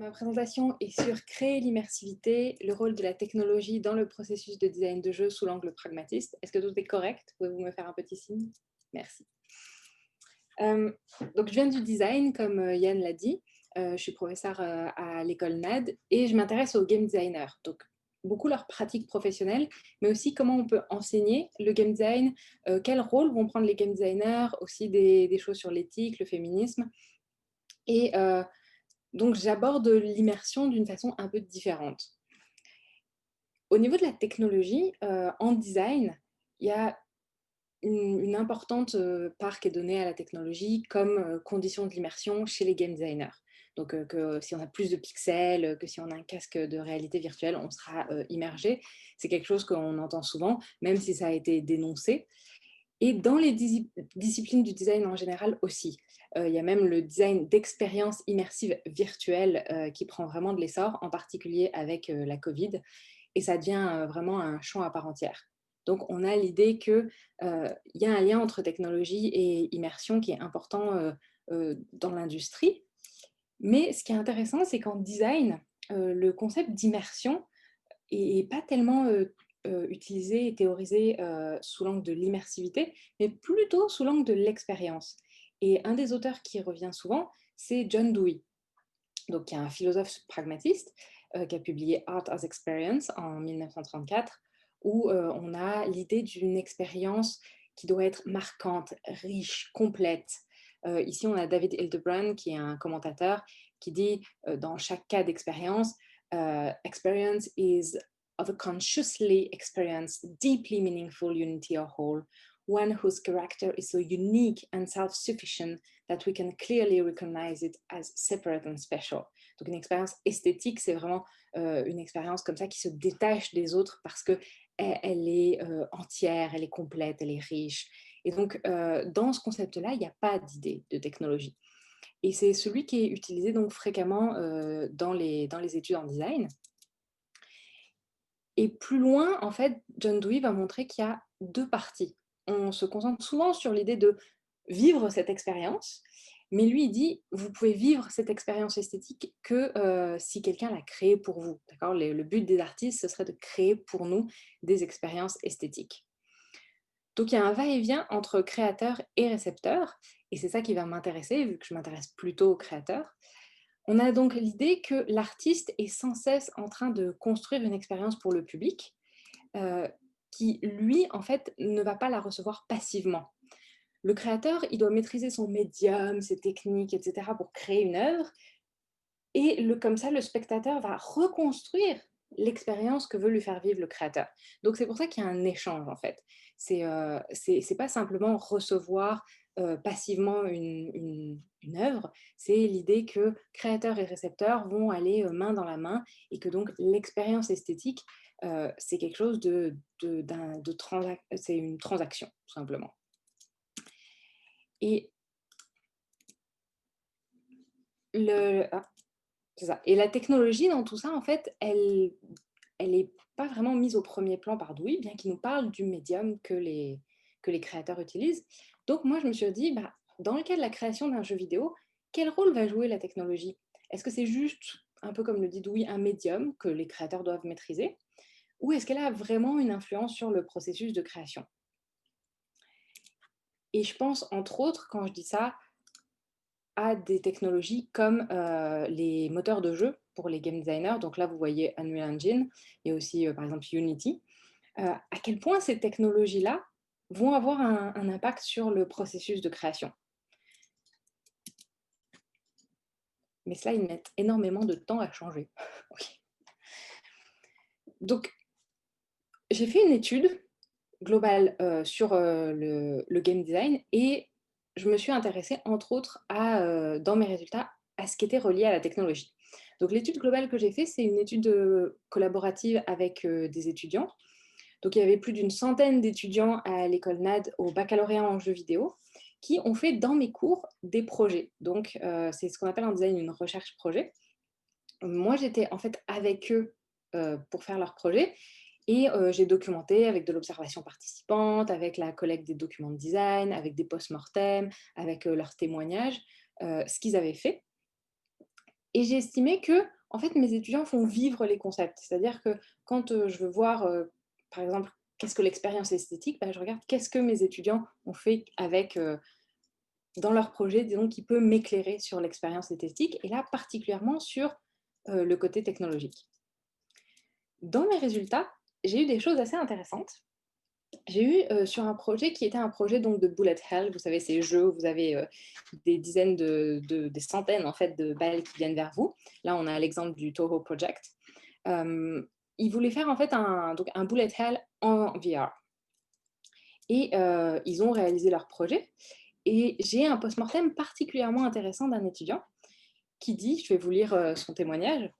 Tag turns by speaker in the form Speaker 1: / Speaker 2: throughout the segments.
Speaker 1: Ma présentation est sur créer l'immersivité, le rôle de la technologie dans le processus de design de jeu sous l'angle pragmatiste. Est-ce que tout est correct? Pouvez-vous me faire un petit signe? Merci. Donc, je viens du design, comme Yann l'a dit. Je suis professeure à l'école NAD et je m'intéresse aux game designers. Donc, beaucoup leur pratique professionnelle, mais aussi comment on peut enseigner le game design, quel rôle vont prendre les game designers, aussi des choses sur l'éthique, le féminisme. Et donc, j'aborde l'immersion d'une façon un peu différente. Au niveau de la technologie, en design, il y a une importante part qui est donnée à la technologie comme condition de l'immersion chez les game designers. Donc, que si on a plus de pixels, que si on a un casque de réalité virtuelle, on sera immergé. C'est quelque chose qu'on entend souvent, même si ça a été dénoncé. Et dans les disciplines du design en général aussi. Il y a même le design d'expériences immersives virtuelles qui prend vraiment de l'essor, en particulier avec la Covid, et ça devient vraiment un champ à part entière. Donc on a l'idée qu'il y a un lien entre technologie et immersion qui est important dans l'industrie. Mais ce qui est intéressant, c'est qu'en design, le concept d'immersion n'est pas tellement utilisé et théorisé sous l'angle de l'immersivité, mais plutôt sous l'angle de l'expérience. Et un des auteurs qui revient souvent, c'est John Dewey, donc, qui est un philosophe pragmatiste qui a publié Art as Experience en 1934, où on a l'idée d'une expérience qui doit être marquante, riche, complète. Ici, on a David Hildebrand, qui est un commentateur, qui dit dans chaque cas d'expérience, experience is of a consciously experienced, deeply meaningful unity or whole, one whose character is so unique and self-sufficient that we can clearly recognize it as separate and special. Donc une expérience esthétique, c'est vraiment une expérience comme ça qui se détache des autres parce que elle est entière, elle est complète, elle est riche. Et donc dans ce concept-là, il n'y a pas d'idée de technologie. Et c'est celui qui est utilisé donc fréquemment dans les études en design. Et plus loin, en fait, John Dewey va montrer qu'il y a deux parties. On se concentre souvent sur l'idée de vivre cette expérience, mais lui, il dit, vous pouvez vivre cette expérience esthétique que si quelqu'un l'a créée pour vous. D'accord ? Le but des artistes, ce serait de créer pour nous des expériences esthétiques. Donc, il y a un va-et-vient entre créateur et récepteur, et c'est ça qui va m'intéresser, vu que je m'intéresse plutôt aux créateurs. On a donc l'idée que l'artiste est sans cesse en train de construire une expérience pour le public, qui, lui, en fait, ne va pas la recevoir passivement. Le créateur, il doit maîtriser son médium, ses techniques, etc. pour créer une œuvre. Et comme ça, le spectateur va reconstruire l'expérience que veut lui faire vivre le créateur. Donc c'est pour ça qu'il y a un échange, en fait. C'est pas simplement recevoir passivement une œuvre, c'est l'idée que créateur et récepteur vont aller main dans la main et que donc l'expérience esthétique, c'est quelque chose c'est une transaction, tout simplement. Et c'est ça. Et la technologie dans tout ça, en fait, elle est pas vraiment mise au premier plan par Dewey, bien qu'il nous parle du médium que les créateurs utilisent. Donc moi, je me suis dit, bah, dans le cas de la création d'un jeu vidéo, quel rôle va jouer la technologie? Est-ce que c'est juste, un peu comme le dit Dewey, un médium que les créateurs doivent maîtriser? Ou est-ce qu'elle a vraiment une influence sur le processus de création? Et je pense, entre autres, quand je dis ça, à des technologies comme les moteurs de jeu pour les game designers. Donc là, vous voyez Unreal Engine et aussi, par exemple, Unity. À quel point ces technologies-là vont avoir un impact sur le processus de création. Mais cela, ils mettent énormément de temps à changer. Oui. Donc, j'ai fait une étude globale sur le game design et je me suis intéressée, entre autres, dans mes résultats, à ce qui était relié à la technologie. Donc, l'étude globale que j'ai faite, c'est une étude collaborative avec des étudiants. Donc, il y avait plus d'une centaine d'étudiants à l'école NAD au baccalauréat en jeux vidéo qui ont fait dans mes cours des projets. Donc, c'est ce qu'on appelle en design une recherche projet. Moi, j'étais en fait avec eux pour faire leur projet et j'ai documenté avec de l'observation participante, avec la collecte des documents de design, avec des post-mortem, avec leurs témoignages, ce qu'ils avaient fait. Et j'ai estimé que En fait, mes étudiants font vivre les concepts. C'est-à-dire que quand, je veux voir, par exemple, qu'est-ce que l'expérience esthétique? Bah, je regarde qu'est-ce que mes étudiants ont fait avec, dans leur projet, disons, qui peut m'éclairer sur l'expérience esthétique et là, particulièrement sur, le côté technologique. Dans mes résultats, j'ai eu des choses assez intéressantes. J'ai eu, sur un projet qui était un projet donc de bullet hell, vous savez ces jeux où vous avez, des dizaines des centaines en fait de balles qui viennent vers vous. Là, on a l'exemple du Toho Project. Ils voulaient faire en fait un bullet hell en VR et ils ont réalisé leur projet et j'ai un post-mortem particulièrement intéressant d'un étudiant qui dit, je vais vous lire, son témoignage: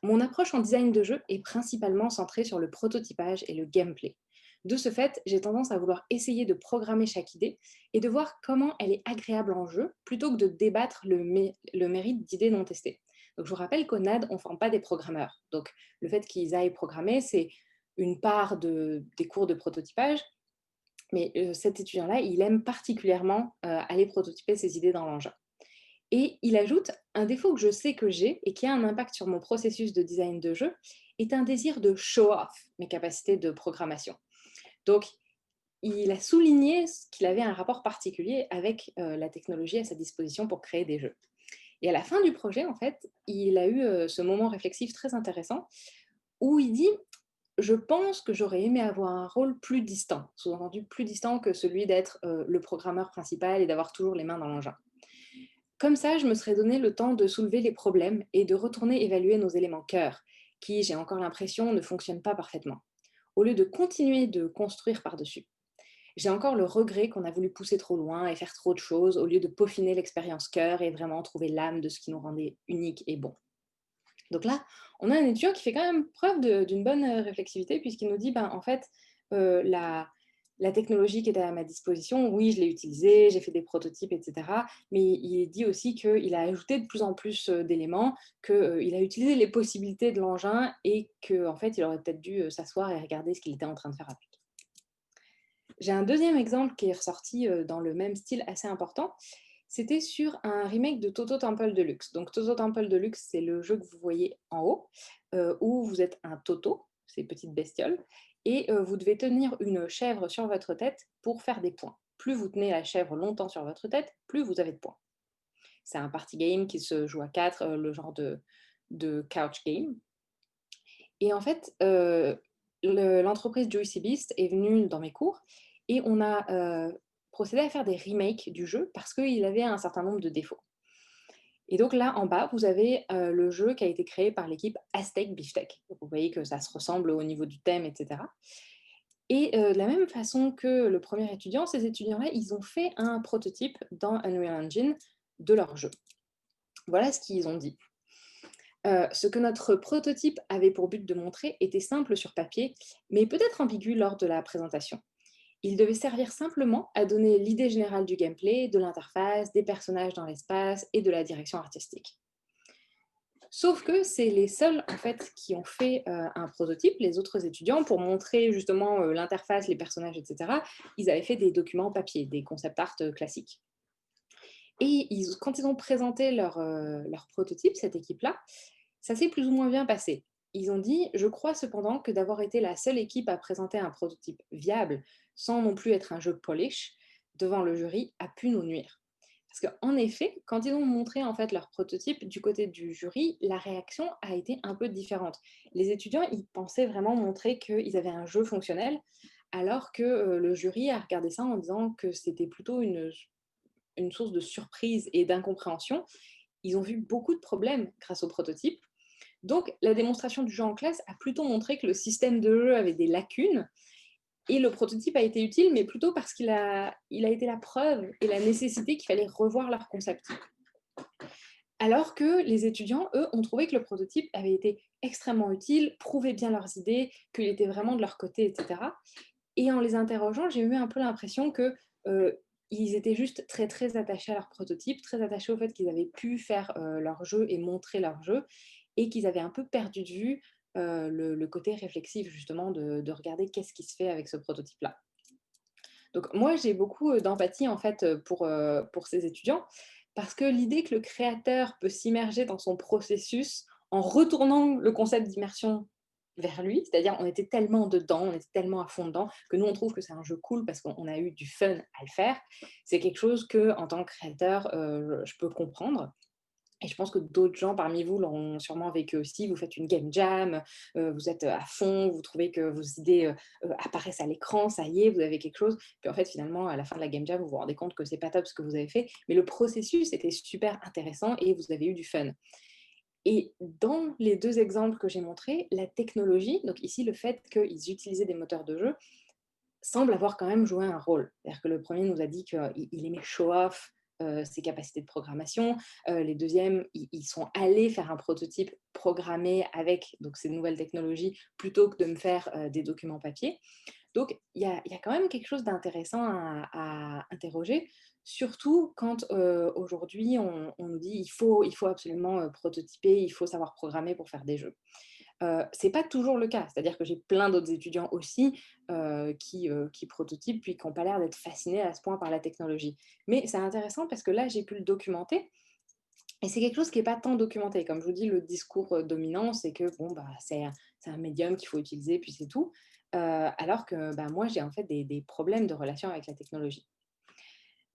Speaker 1: «Mon approche en design de jeu est principalement centrée sur le prototypage et le gameplay. De ce fait, j'ai tendance à vouloir essayer de programmer chaque idée et de voir comment elle est agréable en jeu, plutôt que de débattre le mérite d'idées non testées.» Donc je vous rappelle qu'au NAD, on ne forme pas des programmeurs. Donc le fait qu'ils aillent programmer, c'est une part des cours de prototypage, mais cet étudiant-là, il aime particulièrement aller prototyper ses idées dans l'engin. Et il ajoute: «Un défaut que je sais que j'ai et qui a un impact sur mon processus de design de jeu est un désir de show off mes capacités de programmation.» Donc, il a souligné qu'il avait un rapport particulier avec la technologie à sa disposition pour créer des jeux. Et à la fin du projet, en fait, il a eu ce moment réflexif très intéressant où il dit: «Je pense que j'aurais aimé avoir un rôle plus distant», sous-entendu plus distant que celui d'être le programmeur principal et d'avoir toujours les mains dans l'engin. Comme ça, je me serais donné le temps de soulever les problèmes et de retourner évaluer nos éléments cœur, qui, j'ai encore l'impression, ne fonctionnent pas parfaitement, au lieu de continuer de construire par-dessus. J'ai encore le regret qu'on a voulu pousser trop loin et faire trop de choses, au lieu de peaufiner l'expérience cœur et vraiment trouver l'âme de ce qui nous rendait unique et bon. Donc là, on a un étudiant qui fait quand même preuve d'une bonne réflexivité, puisqu'il nous dit, ben, en fait, la technologie qui était à ma disposition, oui, je l'ai utilisée, j'ai fait des prototypes, etc. Mais il dit aussi qu'il a ajouté de plus en plus d'éléments, qu'il a utilisé les possibilités de l'engin et qu'en fait, il aurait peut-être dû s'asseoir et regarder ce qu'il était en train de faire avec. J'ai un deuxième exemple qui est ressorti dans le même style assez important. C'était sur un remake de Toto Temple Deluxe. Donc Toto Temple Deluxe, c'est le jeu que vous voyez en haut, où vous êtes un Toto, ces petites bestioles, et vous devez tenir une chèvre sur votre tête pour faire des points. Plus vous tenez la chèvre longtemps sur votre tête, plus vous avez de points. C'est un party game qui se joue à 4, le genre de couch game. Et en fait, l'entreprise Juicy Beast est venue dans mes cours et on a procédé à faire des remakes du jeu parce qu'il avait un certain nombre de défauts. Et donc là, en bas, vous avez le jeu qui a été créé par l'équipe Aztec Beefsteak. Donc vous voyez que ça se ressemble au niveau du thème, etc. Et de la même façon que le premier étudiant, ces étudiants-là, ils ont fait un prototype dans Unreal Engine de leur jeu. Voilà ce qu'ils ont dit. Ce que notre prototype avait pour but de montrer était simple sur papier, mais peut-être ambigu lors de la présentation. Il devait servir simplement à donner l'idée générale du gameplay, de l'interface, des personnages dans l'espace et de la direction artistique. Sauf que c'est les seuls en fait qui ont fait un prototype, les autres étudiants, pour montrer justement l'interface, les personnages, etc. Ils avaient fait des documents papier, des concept art classiques. Et quand ils ont présenté leur prototype, cette équipe-là, ça s'est plus ou moins bien passé. Ils ont dit: «Je crois cependant que d'avoir été la seule équipe à présenter un prototype viable, sans non plus être un jeu polish, devant le jury, a pu nous nuire.» Parce qu'en effet, quand ils ont montré en fait leur prototype du côté du jury, la réaction a été un peu différente. Les étudiants, ils pensaient vraiment montrer qu'ils avaient un jeu fonctionnel, alors que le jury a regardé ça en disant que c'était plutôt une source de surprise et d'incompréhension. Ils ont vu beaucoup de problèmes grâce au prototype. Donc, la démonstration du jeu en classe a plutôt montré que le système de jeu avait des lacunes et le prototype a été utile, mais plutôt parce qu'il a été la preuve et la nécessité qu'il fallait revoir leur concept. Alors que les étudiants, eux, ont trouvé que le prototype avait été extrêmement utile, prouvait bien leurs idées, qu'il était vraiment de leur côté, etc. Et en les interrogeant, j'ai eu un peu l'impression que ils étaient juste très très attachés à leur prototype, très attachés au fait qu'ils avaient pu faire leur jeu et montrer leur jeu, et qu'ils avaient un peu perdu de vue le côté réflexif justement de regarder qu'est-ce qui se fait avec ce prototype-là. Donc moi, j'ai beaucoup d'empathie en fait pour ces étudiants, parce que l'idée que le créateur peut s'immerger dans son processus en retournant le concept d'immersion vers lui, c'est-à-dire on était tellement dedans, on était tellement à fond dedans, que nous on trouve que c'est un jeu cool parce qu'on a eu du fun à le faire. C'est quelque chose que, en tant que créateur, je peux comprendre. Et je pense que d'autres gens parmi vous l'auront sûrement vécu aussi. Vous faites une game jam, vous êtes à fond, vous trouvez que vos idées apparaissent à l'écran, ça y est, vous avez quelque chose. Puis en fait, finalement, à la fin de la game jam, vous vous rendez compte que c'est pas top ce que vous avez fait, mais le processus était super intéressant et vous avez eu du fun. Et dans les 2 exemples que j'ai montrés, la technologie, donc ici le fait qu'ils utilisaient des moteurs de jeu, semble avoir quand même joué un rôle. C'est-à-dire que le premier nous a dit qu'il aimait show off ses capacités de programmation. Les deuxièmes, ils sont allés faire un prototype programmé avec donc, ces nouvelles technologies plutôt que de me faire des documents papier. Donc, il y a quand même quelque chose d'intéressant à interroger, surtout quand aujourd'hui on nous dit il faut absolument prototyper, il faut savoir programmer pour faire des jeux. C'est pas toujours le cas, c'est-à-dire que j'ai plein d'autres étudiants aussi qui prototypent puis qui n'ont pas l'air d'être fascinés à ce point par la technologie. Mais c'est intéressant parce que là, j'ai pu le documenter et c'est quelque chose qui n'est pas tant documenté. Comme je vous dis, le discours dominant, c'est que bon, bah, c'est un médium qu'il faut utiliser, puis c'est tout. Alors que bah, moi, j'ai en fait des problèmes de relation avec la technologie.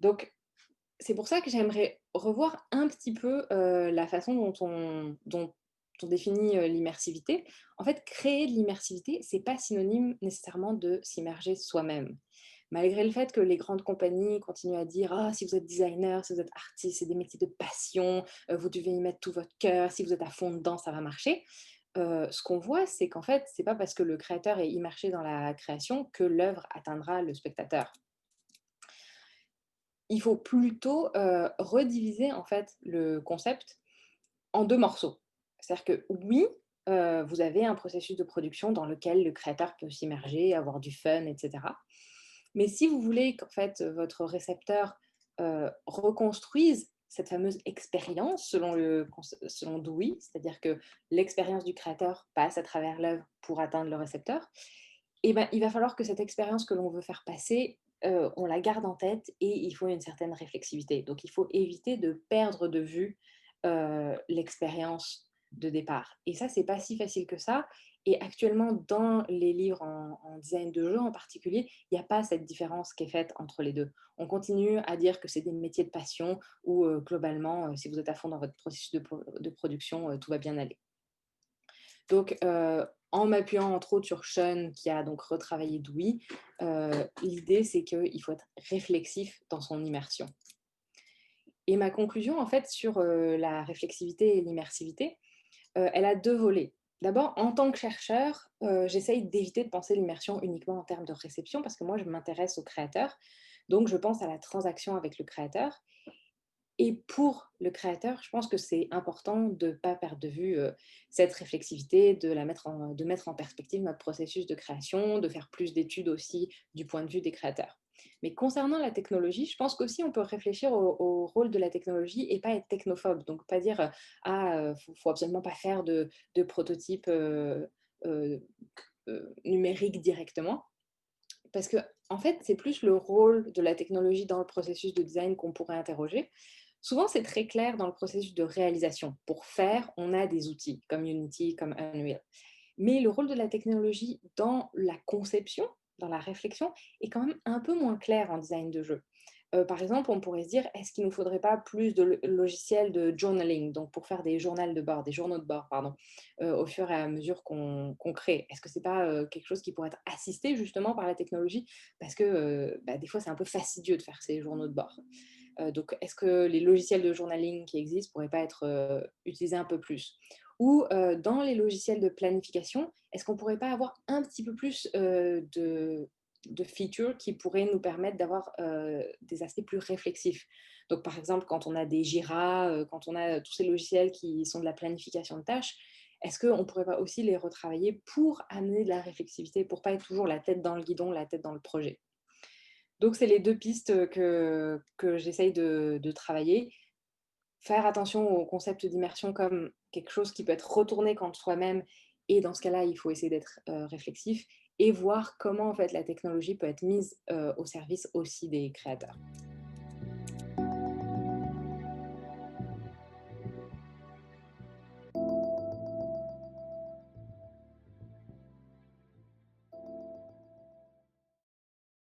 Speaker 1: Donc, c'est pour ça que j'aimerais revoir un petit peu la façon dont on définit l'immersivité. En fait, créer de l'immersivité, c'est pas synonyme nécessairement de s'immerger soi-même. Malgré le fait que les grandes compagnies continuent à dire ah, si vous êtes designer, si vous êtes artiste, c'est des métiers de passion, vous devez y mettre tout votre cœur, si vous êtes à fond dedans, ça va marcher. Ce qu'on voit, c'est qu'en fait, c'est pas parce que le créateur est immergé dans la création que l'œuvre atteindra le spectateur. Il faut plutôt rediviser en fait le concept en 2 morceaux. C'est-à-dire que oui, vous avez un processus de production dans lequel le créateur peut s'immerger, avoir du fun, et cetera. Mais si vous voulez qu'en fait, votre récepteur, reconstruise cette fameuse expérience selon Dewey, c'est-à-dire que l'expérience du créateur passe à travers l'œuvre pour atteindre le récepteur, et ben, il va falloir que cette expérience que l'on veut faire passer, on la garde en tête et il faut une certaine réflexivité. Donc il faut éviter de perdre de vue, l'expérience de départ et ça, c'est pas si facile que ça et actuellement dans les livres en design de jeu en particulier, il y a pas cette différence qui est faite entre les 2. On continue à dire que c'est des métiers de passion ou globalement, si vous êtes à fond dans votre processus de production, tout va bien aller. Donc, en m'appuyant entre autres sur Sean qui a donc retravaillé Dewey, l'idée c'est qu'il faut être réflexif dans son immersion. Et ma conclusion en fait sur, la réflexivité et l'immersivité, elle a 2 volets. D'abord, en tant que chercheur, j'essaye d'éviter de penser l'immersion uniquement en termes de réception parce que moi je m'intéresse au créateur, donc je pense à la transaction avec le créateur et pour le créateur, je pense que c'est important de ne pas perdre de vue, cette réflexivité, de mettre en perspective notre processus de création, de faire plus d'études aussi du point de vue des créateurs. Mais concernant la technologie, je pense qu'aussi on peut réfléchir au rôle de la technologie et pas être technophobe. Donc pas dire, «Ah, faut absolument pas faire de prototypes, heu numériques directement». Parce que en fait, c'est plus le rôle de la technologie dans le processus de design qu'on pourrait interroger. Souvent, c'est très clair dans le processus de réalisation. Pour faire, on a des outils comme Unity, comme Unreal. Mais le rôle de la technologie dans la conception, dans la réflexion, est quand même un peu moins clair en design de jeu. Par exemple, on pourrait se dire, est-ce qu'il ne nous faudrait pas plus de logiciels de journaling, donc pour faire des journaux de bord, pardon, au fur et à mesure qu'on crée. Est-ce que c'est pas quelque chose qui pourrait être assisté justement par la technologie? Parce que bah, des fois, c'est un peu fastidieux de faire ces journaux de bord. Donc, est-ce que les logiciels de journaling qui existent pourraient pas être utilisés un peu plus? Ou dans les logiciels de planification, est-ce qu'on pourrait pas avoir un petit peu plus de features qui pourraient nous permettre d'avoir des aspects plus réflexifs? Donc, par exemple, quand on a des Jira, quand on a tous ces logiciels qui sont de la planification de tâches, est-ce qu'on ne pourrait pas aussi les retravailler pour amener de la réflexivité, pour pas être toujours la tête dans le guidon, la tête dans le projet? Donc, c'est les 2 pistes que j'essaye de travailler. Faire attention au concept d'immersion comme quelque chose qui peut être retourné contre soi-même et dans ce cas-là, il faut essayer d'être, réflexif et voir comment en fait la technologie peut être mise, au service aussi des créateurs.